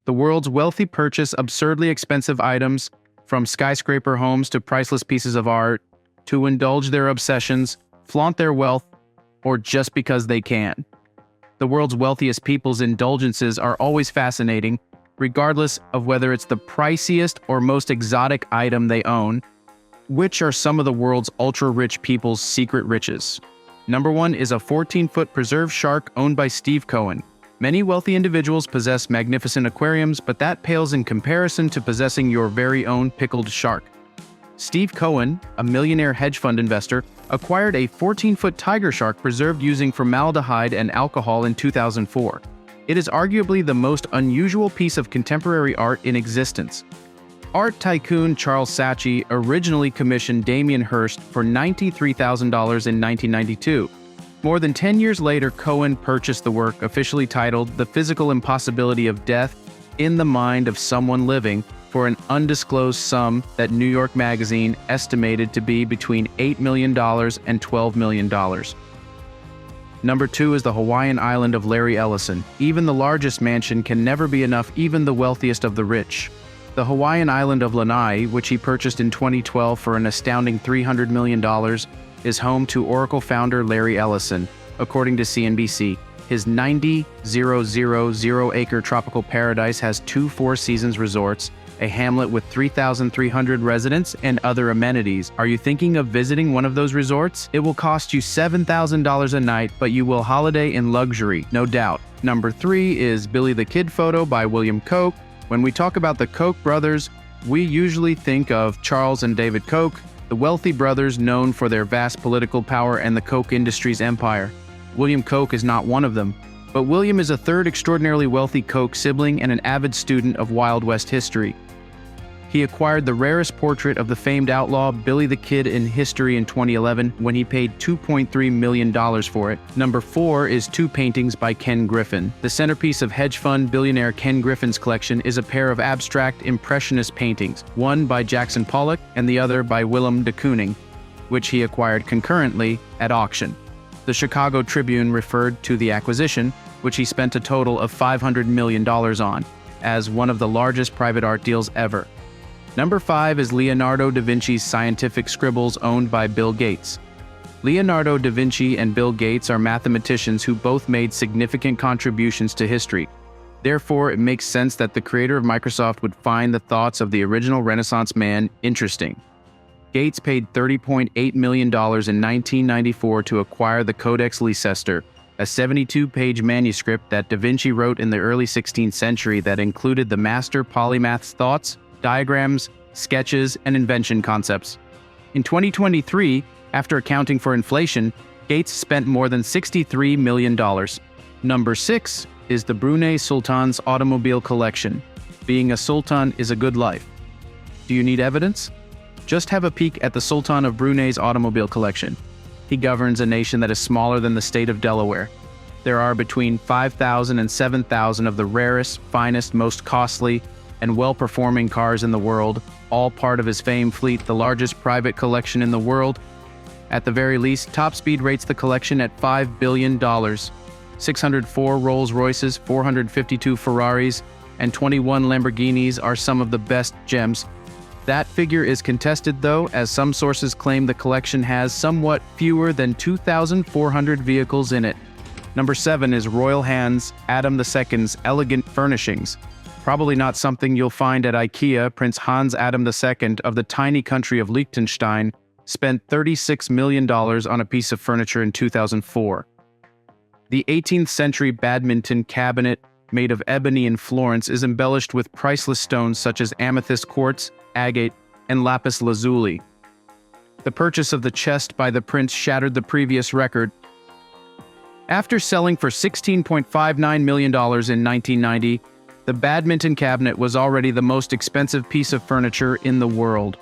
The world's wealthy purchase absurdly expensive items, from skyscraper homes to priceless pieces of art, to indulge their obsessions, flaunt their wealth, or just because they can. The world's wealthiest people's indulgences are always fascinating, regardless of whether it's the priciest or most exotic item they own. Which are some of the world's ultra-rich people's secret riches? Number 1 is a 14-foot preserved shark owned by Steve Cohen. Many wealthy individuals possess magnificent aquariums, but that pales in comparison to possessing your very own pickled shark. Steve Cohen, a millionaire hedge fund investor, acquired a 14-foot tiger shark preserved using formaldehyde and alcohol in 2004. It is arguably the most unusual piece of contemporary art in existence. Art tycoon Charles Saatchi originally commissioned Damien Hirst for $93,000 in 1992. More than 10 years later, Cohen purchased the work, officially titled The Physical Impossibility of Death in the Mind of Someone Living, for an undisclosed sum that New York Magazine estimated to be between $8 million and $12 million. Number 2 is the Hawaiian island of Larry Ellison. Even the largest mansion can never be enough, even the wealthiest of the rich. The Hawaiian island of Lanai, which he purchased in 2012 for an astounding $300 million, is home to Oracle founder Larry Ellison. According to CNBC, his 90,000-acre tropical paradise has 2 four-seasons resorts, a hamlet with 3,300 residents, and other amenities. Are you thinking of visiting one of those resorts? It will cost you $7,000 a night, but you will holiday in luxury, no doubt. Number 3 is Billy the Kid photo by William Koch. When we talk about the Koch brothers, we usually think of Charles and David Koch, the wealthy brothers known for their vast political power and the Koch Industries empire. William Koch is not one of them, but William is a third extraordinarily wealthy Koch sibling and an avid student of Wild West history. He acquired the rarest portrait of the famed outlaw Billy the Kid in history in 2011 when he paid $2.3 million for it. Number 4 is 2 paintings by Ken Griffin. The centerpiece of hedge fund billionaire Ken Griffin's collection is a pair of abstract impressionist paintings, one by Jackson Pollock and the other by Willem de Kooning, which he acquired concurrently at auction. The Chicago Tribune referred to the acquisition, which he spent a total of $500 million on, as one of the largest private art deals ever. Number 5 is Leonardo da Vinci's scientific scribbles owned by Bill Gates. Leonardo da Vinci and Bill Gates are mathematicians who both made significant contributions to history. Therefore, it makes sense that the creator of Microsoft would find the thoughts of the original Renaissance man interesting. Gates paid $30.8 million in 1994 to acquire the Codex Leicester, a 72-page manuscript that da Vinci wrote in the early 16th century that included the master polymath's thoughts, diagrams, sketches, and invention concepts. In 2023, after accounting for inflation, Gates spent more than $63 million. Number 6 is the Brunei Sultan's automobile collection. Being a sultan is a good life. Do you need evidence? Just have a peek at the Sultan of Brunei's automobile collection. He governs a nation that is smaller than the state of Delaware. There are between 5,000 and 7,000 of the rarest, finest, most costly, and well-performing cars in the world, all part of his famed fleet, the largest private collection in the world. At the very least, Top Speed rates the collection at $5 billion. 604 Rolls-Royces, 452 Ferraris, and 21 Lamborghinis are some of the best gems. That figure is contested though, as some sources claim the collection has somewhat fewer than 2,400 vehicles in it. Number 7 is Royal Hans Adam II's elegant furnishings. Probably not something you'll find at IKEA. Prince Hans Adam II of the tiny country of Liechtenstein spent $36 million on a piece of furniture in 2004. The 18th century badminton cabinet, made of ebony in Florence, is embellished with priceless stones such as amethyst quartz, agate, and lapis lazuli. The purchase of the chest by the prince shattered the previous record. After selling for $16.59 million in 1990, the badminton cabinet was already the most expensive piece of furniture in the world.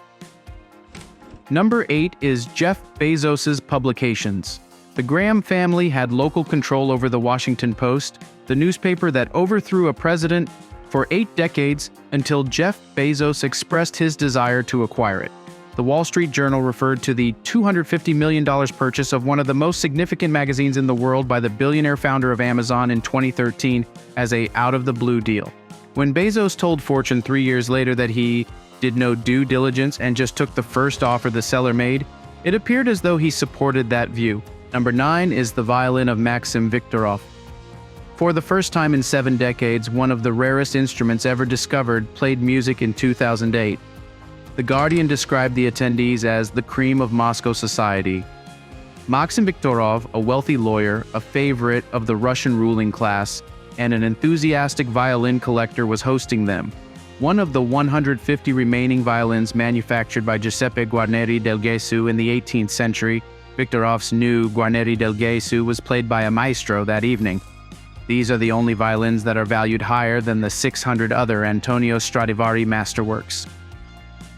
Number 8 is Jeff Bezos's publications. The Graham family had local control over the Washington Post, the newspaper that overthrew a president, for 8 decades until Jeff Bezos expressed his desire to acquire it. The Wall Street Journal referred to the $250 million purchase of one of the most significant magazines in the world by the billionaire founder of Amazon in 2013 as a out-of-the-blue deal. When Bezos told Fortune 3 years later that he did no due diligence and just took the first offer the seller made, it appeared as though he supported that view. Number 9 is the violin of Maxim Viktorov. For the first time in 7 decades, one of the rarest instruments ever discovered played music in 2008. The Guardian described the attendees as the cream of Moscow society. Maxim Viktorov, a wealthy lawyer, a favorite of the Russian ruling class, and an enthusiastic violin collector, was hosting them. One of the 150 remaining violins manufactured by Giuseppe Guarneri del Gesù in the 18th century, Viktorov's new Guarneri del Gesù was played by a maestro that evening. These are the only violins that are valued higher than the 600 other Antonio Stradivari masterworks.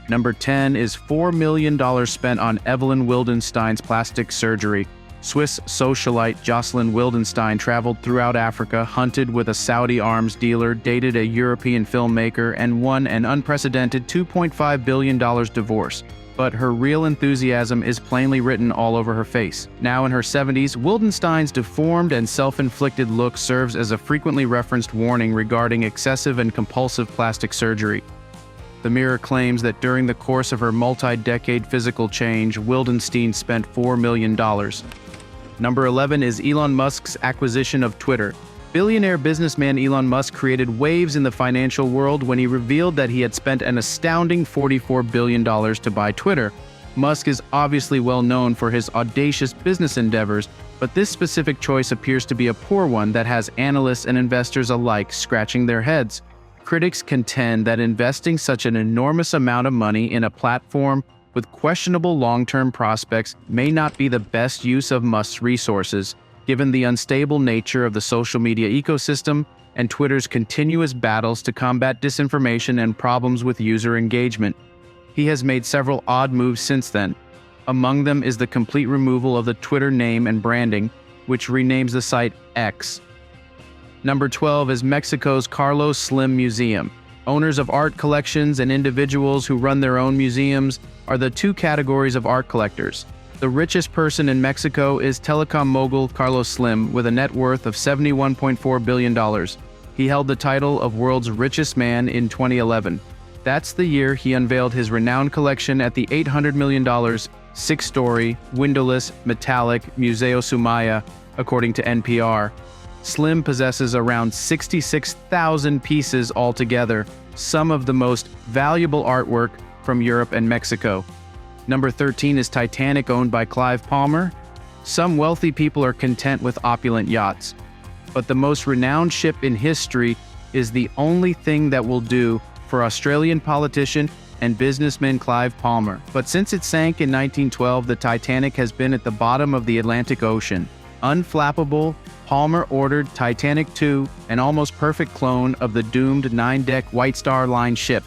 Number 10 is $4 million spent on Evelyn Wildenstein's plastic surgery. Swiss socialite Jocelyn Wildenstein traveled throughout Africa, hunted with a Saudi arms dealer, dated a European filmmaker, and won an unprecedented $2.5 billion divorce. But her real enthusiasm is plainly written all over her face. Now in her 70s, Wildenstein's deformed and self-inflicted look serves as a frequently referenced warning regarding excessive and compulsive plastic surgery. The Mirror claims that during the course of her multi-decade physical change, Wildenstein spent $4 million. Number 11 is Elon Musk's acquisition of Twitter. Billionaire businessman Elon Musk created waves in the financial world when he revealed that he had spent an astounding $44 billion to buy Twitter. Musk is obviously well known for his audacious business endeavors, but this specific choice appears to be a poor one that has analysts and investors alike scratching their heads. Critics contend that investing such an enormous amount of money in a platform with questionable long-term prospects may not be the best use of Musk's resources, given the unstable nature of the social media ecosystem and Twitter's continuous battles to combat disinformation and problems with user engagement. He has made several odd moves since then. Among them is the complete removal of the Twitter name and branding, which renames the site X. Number 12 is Mexico's Carlos Slim Museum. Owners of art collections and individuals who run their own museums are the two categories of art collectors. The richest person in Mexico is telecom mogul Carlos Slim, with a net worth of $71.4 billion. He held the title of world's richest man in 2011. That's the year he unveiled his renowned collection at the $800 million, 6-story, windowless, metallic Museo Sumaya, according to NPR. Slim possesses around 66,000 pieces altogether, some of the most valuable artwork from Europe and Mexico. Number 13 is Titanic, owned by Clive Palmer. Some wealthy people are content with opulent yachts, but the most renowned ship in history is the only thing that will do for Australian politician and businessman Clive Palmer. But since it sank in 1912, the Titanic has been at the bottom of the Atlantic Ocean. Unflappable, Palmer ordered Titanic II, an almost perfect clone of the doomed 9-deck White Star Line ship.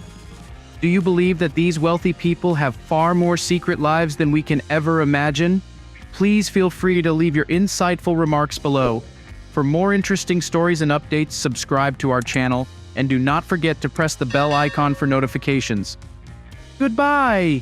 Do you believe that these wealthy people have far more secret lives than we can ever imagine? Please feel free to leave your insightful remarks below. For more interesting stories and updates, subscribe to our channel, and do not forget to press the bell icon for notifications. Goodbye!